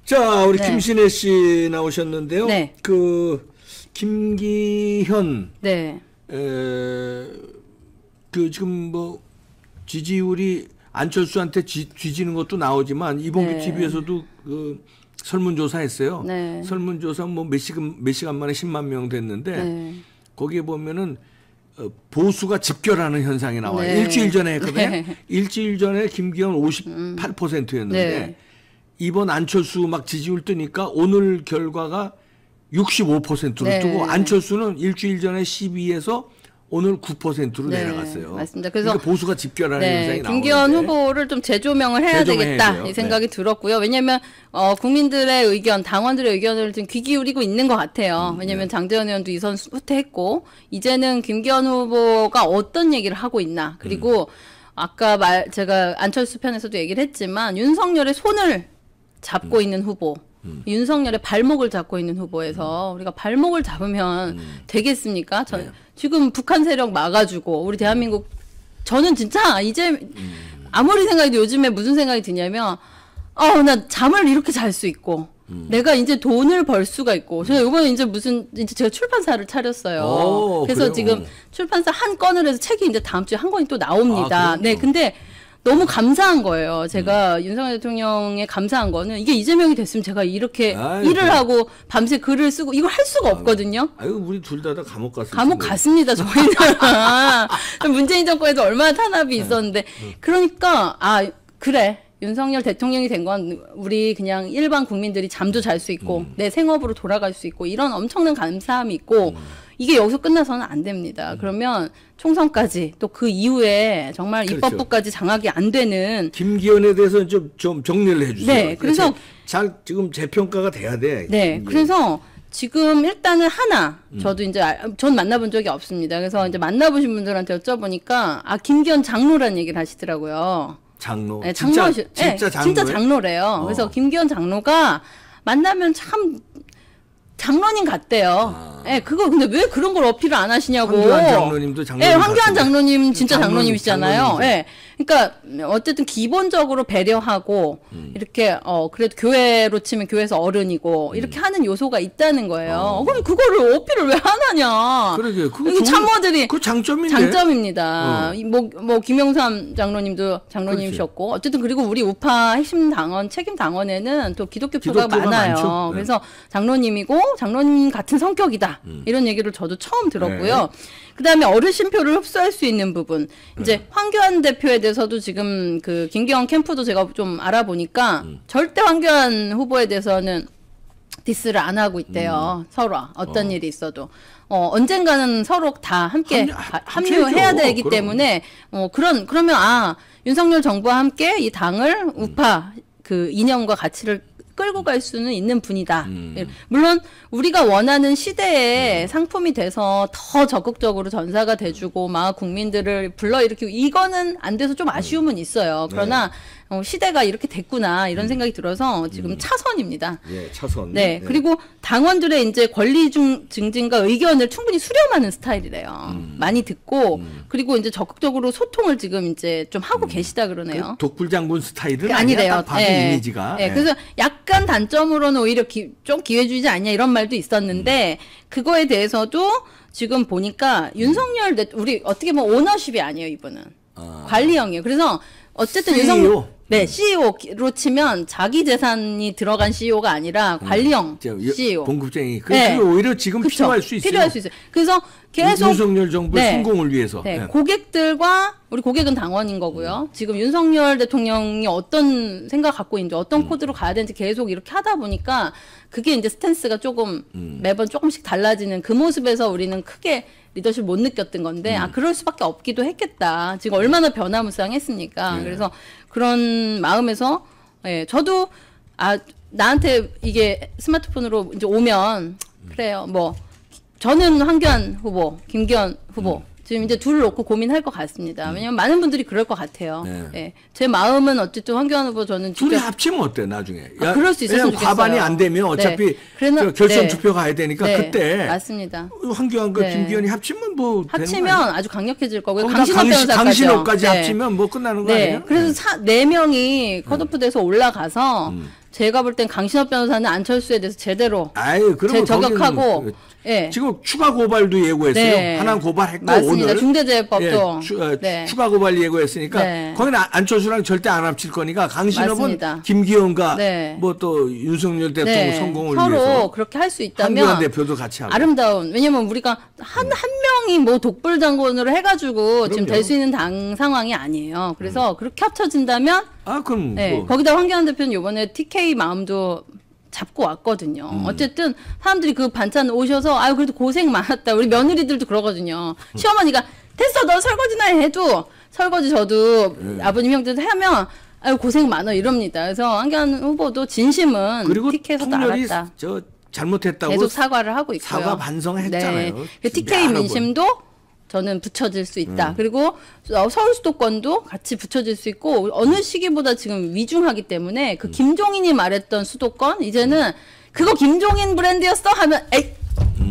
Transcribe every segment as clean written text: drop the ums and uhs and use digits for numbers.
자, 우리 네. 김신혜 씨 나오셨는데요. 네. 그 김기현 네. 그 지금 뭐 지지율이 안철수한테 뒤지는 것도 나오지만 이번 네. TV에서도 그 설문조사했어요. 네. 설문조사 뭐 몇 시간 만에 10만 명 됐는데 네. 거기에 보면은 보수가 집결하는 현상이 나와요. 네. 일주일 전에 했거든요. 네. 일주일 전에 김기현 58%였는데 네. 이번 안철수 막 지지율 뜨니까 오늘 결과가 65%로 네. 뜨고 안철수는 일주일 전에 12에서 오늘 9%로 네, 내려갔어요. 맞습니다. 그래서 그러니까 보수가 집결하는 현상이 나오는데 김기현 후보를 좀 재조명을 해야 되겠다 돼요. 이 생각이 들었고요. 왜냐하면 국민들의 의견, 당원들의 의견을 좀 귀 기울이고 있는 것 같아요. 왜냐하면 장제원 의원도 이선 후퇴했고 이제는 김기현 후보가 어떤 얘기를 하고 있나. 그리고 아까 제가 안철수 편에서도 얘기를 했지만 윤석열의 손을 잡고 있는 후보. 윤석열의 발목을 잡고 있는 후보에서 우리가 발목을 잡으면 되겠습니까? 지금 북한 세력 막아주고 우리 대한민국 저는 진짜 이제 아무리 생각해도 요즘에 무슨 생각이 드냐면 나 잠을 이렇게 잘 수 있고 내가 이제 돈을 벌 수가 있고 제가 이번에 이제 제가 출판사를 차렸어요. 그래서 그래요? 지금 출판사 한 건을 해서 책이 이제 다음 주에 한 권이 또 나옵니다. 네, 근데 너무 감사한 거예요. 제가 윤석열 대통령에 감사한 거는 이게 이재명이 됐으면 제가 이렇게 일을 하고 밤새 글을 쓰고 이걸 할 수가 없거든요. 아유, 우리 둘 다 감옥 갔어요. 감옥 갔습니다, 저희는. 문재인 정권에도 얼마나 탄압이 있었는데. 그러니까, 그래. 윤석열 대통령이 된 건 우리 그냥 일반 국민들이 잠도 잘 수 있고 내 생업으로 돌아갈 수 있고 이런 엄청난 감사함이 있고 이게 여기서 끝나서는 안 됩니다. 그러면 총선까지 또 그 이후에 정말 그렇죠. 입법부까지 장악이 안 되는 김기현에 대해서 좀 정리를 해주세요. 네, 그래서 지금 재평가가 돼야 돼. 네, 그래서 지금 일단은 저도 이제 전 만나본 적이 없습니다. 그래서 이제 만나보신 분들한테 여쭤보니까 김기현 장로란 얘기를 하시더라고요. 장로. 네, 진짜 진짜 장로래요. 그래서 김기현 장로가 만나면 참 장로님 같대요. 네, 근데 왜 그런 걸 어필을 안 하시냐고. 황교안 장로님도 장로님. 네, 황교안 장로님 진짜 장로님, 장로님이시잖아요. 네. 그러니까 어쨌든 기본적으로 배려하고 이렇게 그래도 교회로 치면 교회에서 어른이고 이렇게 하는 요소가 있다는 거예요. 그럼 그거를 어필을 왜 안 하냐? 그러게. 그거 참모들이 그 장점인데. 장점입니다. 뭐 김영삼 장로님도 장로님이셨고 어쨌든 그리고 우리 우파 핵심 당원 책임 당원에는 또 기독교가 많아요. 많죠. 그래서 장로님이고 장로님 같은 성격이다. 이런 얘기를 저도 처음 들었고요. 네. 그다음에 어르신표를 흡수할 수 있는 부분. 이제 황교안 대표에 대해서도 지금 그 김기현 캠프도 제가 좀 알아보니까 절대 황교안 후보에 대해서는 디스를 안 하고 있대요. 서로 어떤 일이 있어도. 언젠가는 서로 다 함께 합류해야 되기 그럼. 때문에 그러면 윤석열 정부와 함께 이 당을 우파 그 이념과 가치를 끌고 갈 수는 있는 분이다. 물론 우리가 원하는 시대에 상품이 돼서 더 적극적으로 전사가 돼주고 막 국민들을 불러일으키고 이거는 안 돼서 좀 아쉬움은 있어요. 그러나 시대가 이렇게 됐구나 이런 생각이 들어서 지금 차선입니다. 예, 차선. 네, 그리고 당원들의 이제 권리 증진과 의견을 충분히 수렴하는 스타일이래요. 많이 듣고 그리고 이제 적극적으로 소통을 지금 이제 좀 하고 계시다 그러네요. 독불 장군 스타일은 아니래요. 딱 봐도 이미지가. 네, 그래서 약간 단점으로는 오히려 좀 기회주의지 않냐 이런 말도 있었는데 그거에 대해서도 지금 보니까 윤석열 우리 어떻게 보면 오너십이 아니에요 이분은 관리형이에요. 그래서 어쨌든 CEO. 윤석열 CEO로 치면 자기 재산이 들어간 CEO가 아니라 관리형 CEO. 봉급쟁이. 그게 오히려 지금 그쵸? 필요할 수 있어요. 필요할 수 있어요. 그래서 계속 윤석열 정부의 성공을 위해서. 고객들과 우리 고객은 당원인 거고요. 지금 윤석열 대통령이 어떤 생각 갖고 있는지 어떤 코드로 가야 되는지 계속 이렇게 하다 보니까 그게 이제 스탠스가 조금 매번 조금씩 달라지는 그 모습에서 우리는 크게 리더십 못 느꼈던 건데 그럴 수밖에 없기도 했겠다. 지금 얼마나 변화무쌍했습니까. 그래서 그런 마음에서 저도 나한테 이게 스마트폰으로 이제 오면 그래요. 뭐 저는 황교안 후보, 김기현 후보 지금 이제 둘을 놓고 고민할 것 같습니다. 왜냐면 많은 분들이 그럴 것 같아요. 네. 제 마음은 어쨌든 황교안 후보 저는 둘이 합치면 어때 나중에? 그럴 수 있었으면 좋겠어요. 과반이 안 되면 어차피 결선 투표 가야 되니까 그때 맞습니다. 황교안과 김기현이 합치면 뭐 합치면 아주 강력해질 거고요. 강신호까지 합치면 뭐 끝나는 거 아니에요? 그래서 4명이 컷오프 돼서 올라가서 제가 볼 땐 강신업 변호사는 안철수에 대해서 제대로 아유, 그러면 저격하고 거기는 예. 지금 추가 고발도 예고했어요. 네. 하나 고발했고 맞습니다. 오늘 중대재해법도 예, 추가 고발 예고했으니까 네. 거기는 안철수랑 절대 안 합칠 거니까 강신업은 맞습니다. 김기현과 네. 뭐 또 윤석열 대통령 성공을 서로 위해서 그렇게 할 수 한교안 있다면 대표도 같이 하고 아름다운 왜냐면 우리가 한 명이 뭐 독불 장군으로 해가지고 지금 그럼요. 될 수 있는 당 상황이 아니에요. 그래서 그렇게 합쳐진다면 그럼 네, 뭐. 거기다 황교안 대표는 이번에 TK 마음도 잡고 왔거든요. 어쨌든 사람들이 그 반찬 오셔서 아유 그래도 고생 많았다. 우리 며느리들도 그러거든요. 시어머니가 됐어 너 설거지나 해도 설거지 저도 아버님 형들도 하면 아유 고생 많아 이럽니다. 그래서 황교안 후보도 진심은 그리고 TK에서도 통렬이 알았다. 저 잘못했다고 계속 사과를 하고 있고요. 사과 반성했잖아요. 네. 진짜 TK 여러 번. 민심도 저는 붙여질 수 있다. 그리고 서울 수도권도 같이 붙여질 수 있고 어느 시기보다 지금 위중하기 때문에 그 김종인이 말했던 수도권 이제는 그거 김종인 브랜드였어 하면 에이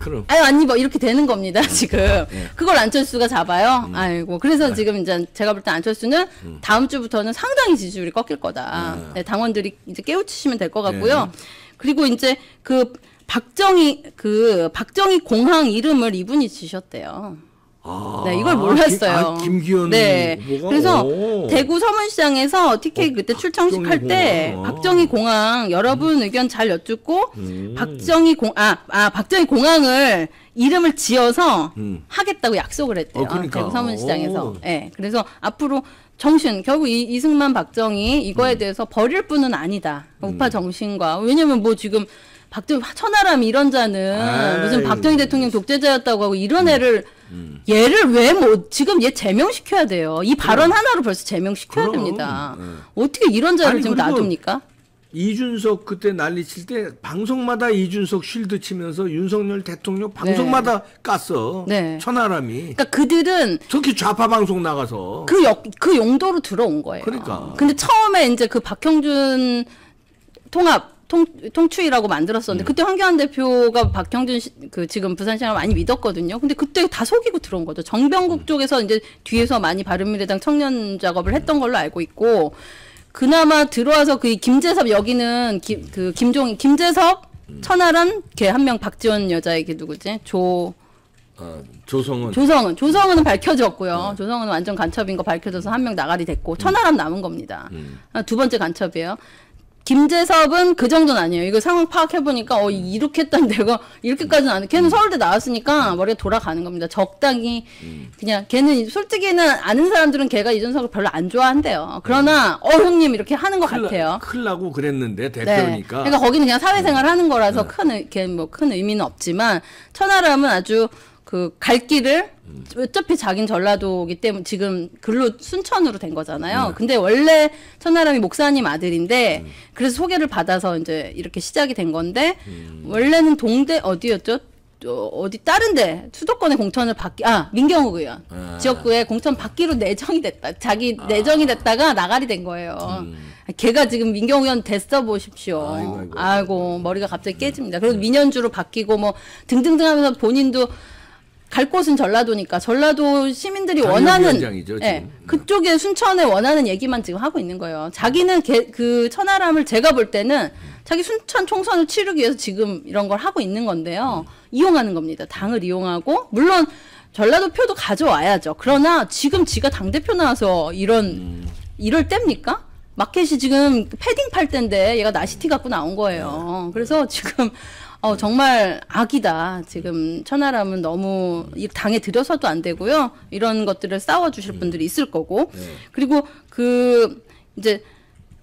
그럼. 아유 안 입어 이렇게 되는 겁니다 지금 그걸 안철수가 잡아요. 아이고 그래서 지금 이제 제가 볼 때 안철수는 다음 주부터는 상당히 지지율이 꺾일 거다. 네, 당원들이 이제 깨우치시면 될 것 같고요. 그리고 이제 그 박정희 공항 이름을 이분이 지셨대요. 네, 이걸 몰랐어요. 김기현 네. 후보가? 그래서 오. 대구 서문시장에서 TK 그때 출정식 할 때 공항. 박정희 공항 여러분 의견 잘 여쭙고 박정희 공항을 이름을 지어서 하겠다고 약속을 했대요. 그러니까. 대구 서문시장에서. 오. 네. 그래서 앞으로 정신 결국 이승만 박정희 이거에 대해서 버릴 뿐은 아니다. 우파 정신과 왜냐면 뭐 지금 천하람 이런 자는 무슨 박정희 대통령 독재자였다고 하고 이런 애를 얘를 왜 지금 얘 제명시켜야 돼요. 이 발언 하나로 벌써 제명시켜야 그럼. 됩니다. 어떻게 이런 자를 아니, 지금 그리고 놔둡니까? 이준석 그때 난리 칠 때 방송마다 이준석 쉴드 치면서 윤석열 대통령 방송마다 깠어. 네. 천하람이. 그러니까 그들은 특히 좌파 방송 나가서. 그 용도로 들어온 거예요. 그러니까. 근데 처음에 이제 그 박형준 통추이라고 만들었었는데 그때 황교안 대표가 박형준 지금 부산시장을 많이 믿었거든요. 근데 그때 다 속이고 들어온 거죠. 정병국 쪽에서 이제 뒤에서 많이 바른미래당 청년 작업을 했던 걸로 알고 있고 그나마 들어와서 그 김재섭 여기는 김재섭 천하람 걔 한 명 박지원 여자 걔 누구지? 조성은 밝혀졌고요. 조성은 완전 간첩인 거 밝혀져서 한 명 나가리 됐고 천하람 남은 겁니다. 두 번째 간첩이에요. 김재섭은 그 정도는 아니에요. 이거 상황 파악해보니까, 이렇게 했던 데가, 이렇게까지는 안 돼. 걔는 서울대 나왔으니까 머리가 돌아가는 겁니다. 적당히, 그냥, 걔는, 솔직히는 아는 사람들은 걔가 이준석을 별로 안 좋아한대요. 그러나, 형님, 이렇게 하는 것 같아요. 큰일 나고 그랬는데, 네. 대표니까. 그러니까 거기는 그냥 사회생활 하는 거라서 큰 의미는 없지만, 천하람은 아주 갈 길을 어차피 자긴 전라도이기 때문에 지금 글로 순천으로 된 거잖아요. 근데 원래 천하람이 목사님 아들인데 그래서 소개를 받아서 이제 이렇게 시작이 된 건데 원래는 동대 어디였죠? 어디 다른데 수도권의 공천을 민경욱 의원 지역구에 공천 받기로 내정이 됐다. 자기 내정이 됐다가 나가리 된 거예요. 걔가 지금 민경욱 의원 됐어 보십시오. 아이고 머리가 갑자기 깨집니다. 그래서 민현주로 바뀌고 뭐 등등등 하면서 본인도 갈 곳은 전라도니까 전라도 시민들이 원하는 그쪽에 순천에 원하는 얘기만 지금 하고 있는 거예요. 자기는 그 천하람을 제가 볼 때는 자기 순천 총선을 치르기 위해서 지금 이런 걸 하고 있는 건데요. 이용하는 겁니다. 당을 이용하고 물론 전라도 표도 가져와야죠. 그러나 지금 지가 당대표 나와서 이럴 때입니까? 마켓이 지금 패딩 팔 때인데 얘가 나시티 갖고 나온 거예요. 그래서 지금 정말 악이다. 지금 천하람은 너무 이 당에 들여서도 안 되고요. 이런 것들을 싸워주실 분들이 있을 거고. 그리고 이제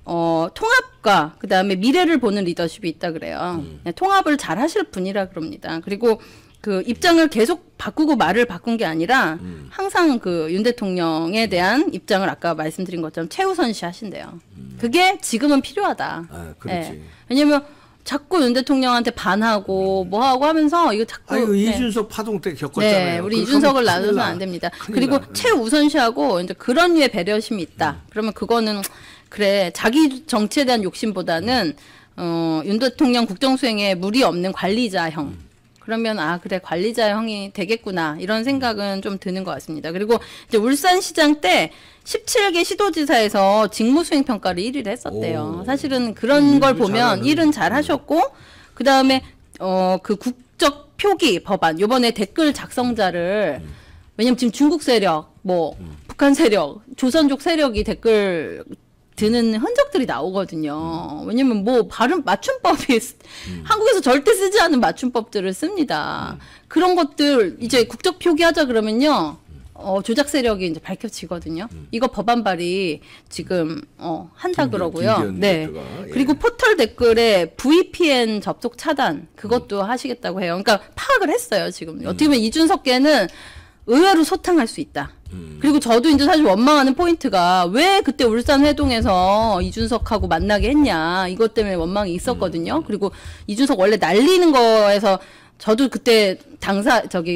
통합과 그다음에 미래를 보는 리더십이 있다 그래요. 통합을 잘 하실 분이라 그럽니다. 그리고 그 입장을 계속 바꾸고 말을 바꾼 게 아니라 항상 윤 대통령에 대한 입장을 아까 말씀드린 것처럼 최우선시 하신대요. 그게 지금은 필요하다. 그렇지. 왜냐면 자꾸 윤 대통령한테 반하고 뭐하고 하면서 이거 자꾸 이준석 파동 때 겪었잖아요. 네, 우리 이준석을 나눠서는 안 됩니다. 그리고 최우선시하고 이제 그런 류의 배려심이 있다. 그러면 그거는 그래 자기 정치에 대한 욕심보다는 윤 대통령 국정수행에 무리 없는 관리자형 그러면 아 그래 관리자의 형이 되겠구나 이런 생각은 좀 드는 것 같습니다. 그리고 이제 울산시장 때 17개 시도지사에서 직무수행 평가를 1위를 했었대요. 오. 사실은 그런 걸 보면 잘하는. 일은 잘 하셨고 그 다음에 그 국적 표기 법안 요번에 댓글 작성자를 왜냐면 지금 중국 세력 뭐 북한 세력 조선족 세력이 댓글 드는 흔적들이 나오거든요. 왜냐면 뭐 발음 맞춤법이 한국에서 절대 쓰지 않은 맞춤법들을 씁니다. 그런 것들 이제 국적 표기하자 그러면요. 조작 세력이 이제 밝혀지거든요. 이거 법안 발의 지금 한다 그러고요. 네. 대표가, 예. 그리고 포털 댓글에 VPN 접속 차단 그것도 하시겠다고 해요. 그러니까 파악을 했어요. 지금 어떻게 보면 이준석계는 의외로 소탕할 수 있다. 그리고 저도 이제 사실 원망하는 포인트가 왜 그때 울산 회동에서 이준석하고 만나게 했냐 이것 때문에 원망이 있었거든요. 그리고 이준석 원래 날리는 거에서 저도 그때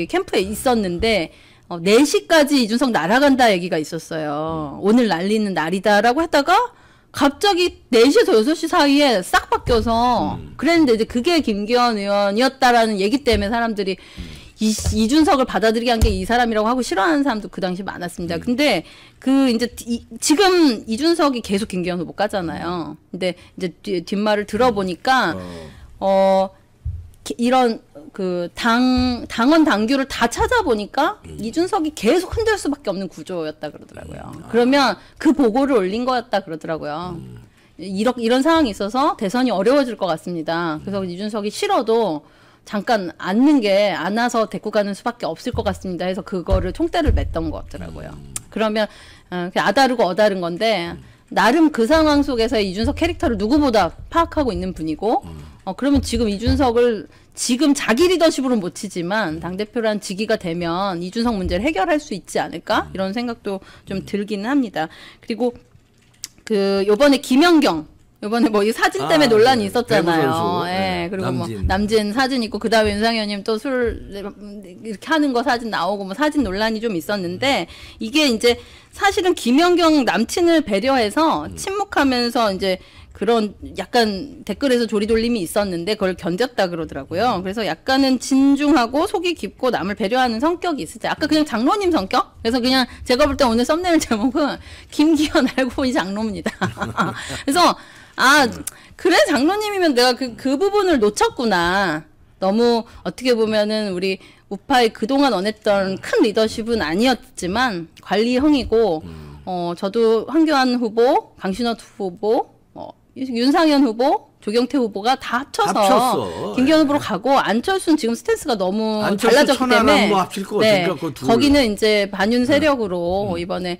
캠프에 있었는데 4시까지 이준석 날아간다 얘기가 있었어요. 오늘 날리는 날이다라고 했다가 갑자기 4시에서 6시 사이에 싹 바뀌어서 그랬는데 이제 그게 김기현 의원이었다라는 얘기 때문에 사람들이 이준석을 받아들이게 한 게 이 사람이라고 하고 싫어하는 사람도 그 당시 많았습니다. 근데 이제 지금 이준석이 계속 김기현 후보 까잖아요. 근데 이제 뒷말을 들어보니까 이런 당원 당규를 다 찾아보니까 이준석이 계속 흔들 수밖에 없는 구조였다 그러더라고요. 그러면 그 보고를 올린 거였다 그러더라고요. 이런 상황이 있어서 대선이 어려워질 것 같습니다. 그래서 이준석이 싫어도 잠깐 안 와서 데리고 가는 수밖에 없을 것 같습니다. 해서 그거를 총대를 맸던 것 같더라고요. 그러면 아다르고 어다른 건데 나름 그 상황 속에서 이준석 캐릭터를 누구보다 파악하고 있는 분이고 그러면 지금 이준석을 지금 자기 리더십으로는 못 치지만 당대표란 직위가 되면 이준석 문제를 해결할 수 있지 않을까? 이런 생각도 좀 들기는 합니다. 그리고 요번에 김연경 요번에 뭐 이 사진 때문에 논란이 네. 있었잖아요. 배구 선수. 예. 네. 그리고 남진. 뭐 남진 사진 있고 그다음에 윤상현님 또 술 이렇게 하는 거 사진 나오고 뭐 사진 논란이 좀 있었는데 이게 이제 사실은 김연경 남친을 배려해서 침묵하면서 이제 그런 약간 댓글에서 조리돌림이 있었는데 그걸 견뎠다 그러더라고요. 그래서 약간은 진중하고 속이 깊고 남을 배려하는 성격이 있으세요. 아까 그냥 장로님 성격? 그래서 그냥 제가 볼 때 오늘 썸네일 제목은 김기현 알고 보니 장로입니다. 그래서 그래 장로님이면 내가 그 부분을 놓쳤구나. 너무 어떻게 보면은 우리 우파의 그동안 원했던 큰 리더십은 아니었지만 관리형이고 저도 황교안 후보, 강신업 후보, 윤상현 후보, 조경태 후보가 다 합쳐서 김기현 후보로 가고 안철수는 지금 스탠스가 너무 달라졌기 때문에 뭐 합칠 것 같으니까 거기는 이제 반윤 세력으로 이번에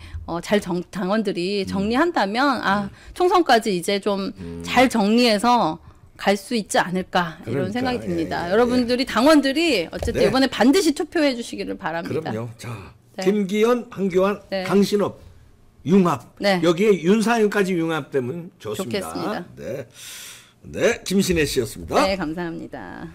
당원들이 정리한다면 총선까지 이제 좀 잘 정리해서 갈 수 있지 않을까 이런 생각이 듭니다. 여러분들이 당원들이 어쨌든 네. 이번에 반드시 투표해 주시기를 바랍니다. 그럼요. 자, 네. 김기현, 황교안, 네. 강신업 융합. 네. 여기에 윤상현까지 융합되면 좋습니다. 좋겠습니다. 네, 김신혜 씨였습니다. 네, 감사합니다.